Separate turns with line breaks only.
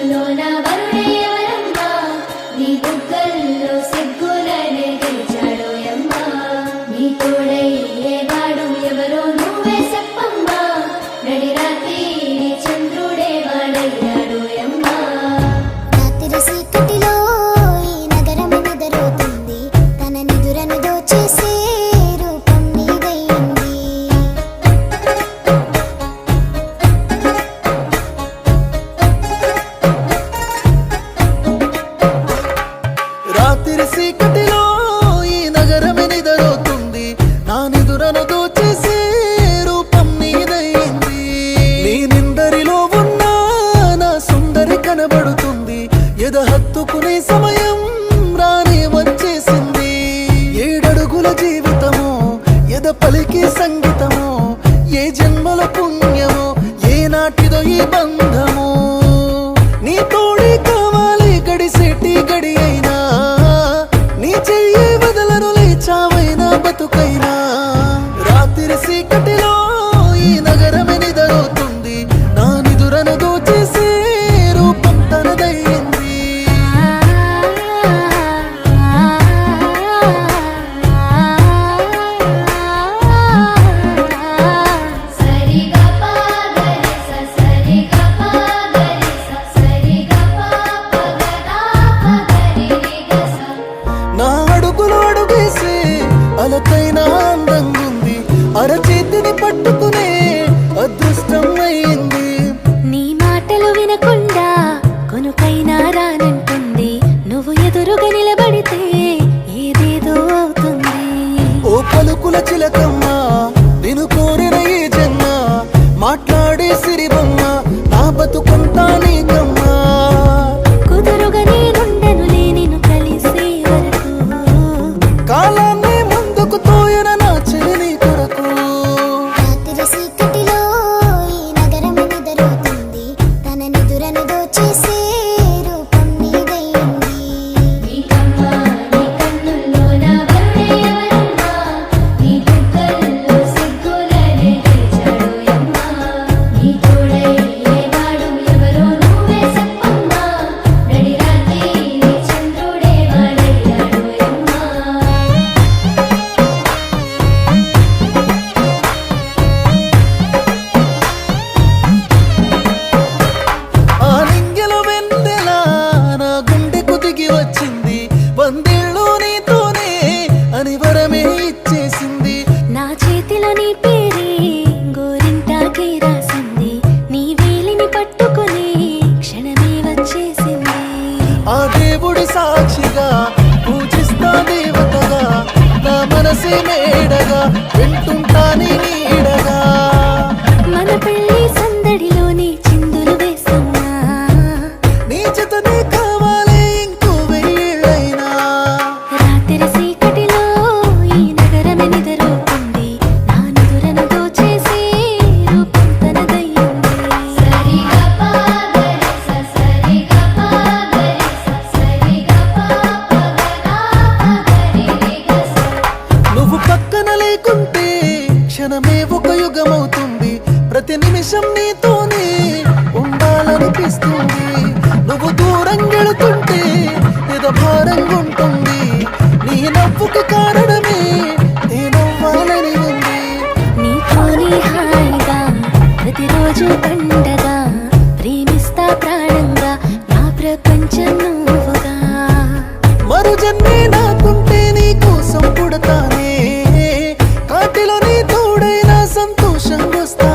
కన్నుల్లోన వరుడే ఎవరమ్మా నీ బుగ్గల్లో సిగ్గులనే గెలిచాడోయమ్మా నీ తోడయ్యేవాడు ఎవరో నువ్వే చెప్పమ్మా నడి రాత్రి చంద్రుడే వాడయ్యాడోయమ్మా
రాత్రి చీకటిలో ఈ నగరం నిద్రపోతుంది తన నిదురను దోచేసే రూపం నీదయింది
రాత్రి చీకటిలో ఈ నగరమే నిద్రపోతుంది నా నిదురను దోచేసే రూపం నీదయింది నీ నిందరిలో ఉన్నా నా సుందరి కనబడుతుంది ఎద హత్తుకునే సమయం రానే వచ్చేసింది ఏడడుగుల జీవితము ఎద పలికే సంగీతము ఏ జన్మల పుణ్యమో ఏ నాటిదో ఈ బంధము నీ తోడే కావాలి గడిసేటి గడి అయినా నీ చెయ్యి వదలను లేచావైనా బతుకైనా రాత్రి చీకటిలో ఈ నగరమే నిద్రపోతుంది నా నిదురను దోచేసే రూపం తనదయ్యింది
సరిగా పాగరిస సరిగా పాగరిస సరిగా పాపగదా పగరిగస
నా అడుగులు అడుగేసే అలకైనా అందంగుంది అరచేతిని పట్టుకునే అదృష్టం అయింది
నీ మాటలు వినకుండా కొనుకైనా రానంటుంది నువ్వు ఎదురుగా నిలబడితే ఏదేదో అవుతుంది
ఓ పలుకుల చిలకమ్మ నిన్ను కోరిన ఈ జన్మ మాట్లాడే సిరిబొమ్మ నా బతుకంతా నీకమ్మా
కుదురుగా నేనుండనులే నిన్ను కలిసే వరకు
కాలాన్ని ముందుకు తోయన నా చెలి కొరకు
రాత్రి చీకటిలో ఈ నగరం నిద్రపోతుంది తన నిదురను దోచేసే రూపం నీదయింది
నీకమ్మా నీ కన్నుల్లోన వరుడే ఎవరమ్మా నీ బుగ్గల్లో సిగ్గులనే గెలిచాడోయమ్మా నీ తోడయ్యేవాడు ఎవరో నువ్వే చెప్పమ్మా నడి రాత్రి చంద్రుడే వాడయ్యాడోయమ్మా
ఆ నింగిలో వెన్నెల నా గుండెకు దిగి వచ్చింది వందేళ్ళు నీతోనే అని వరమే ఇచ్చేసింది
నా చేతిలో నీ పేరే గోరింటాకే రాసింది నీ వేలిని పట్టుకొని క్షణమే వచ్చేసింది
ఆ దేవుడి సాక్షిగా పూజిస్తా దేవతగా నా మనసే మేడగా వింటుంటాని నీడగా
మన పెళ్లి సందడిలోని చిందులు వేస్తున్నా
నీ జతనే కావాలి ఇంకో వెయ్యేళ్ళైనా
రాత్రి చీకటిలో ఈ నగరమే నిద్రపోతుంది నా నిదురను దోచేసే రూపం తనదయ్యింది
సరిగా పాగరిస సరిగా పాగరిస సరిగా పాపగదా పగరిగస
నువ్వు పక్కన లేకుంటే క్షణమే ఒక యుగమవుతుంది ప్రతి నిమిషం నీతోనే ఉండాలనిపిస్తుంది నువ్వు దూరం గెలుతుంటే ఏదో భారంగా ఉంటుంది నీ నవ్వుకి కారణమే నేనవ్వాలని ఉంది
నీతోనే హాయిగా ప్రతిరోజు పండగా ప్రేమిస్తా ప్రాణంగా నా ప్రపంచం నువ్వుగా
మరు జన్మే నాకుంటే నీ కోసం పుడతానే కాటిలో నీ తోడైనా సంతోషంగా వస్తా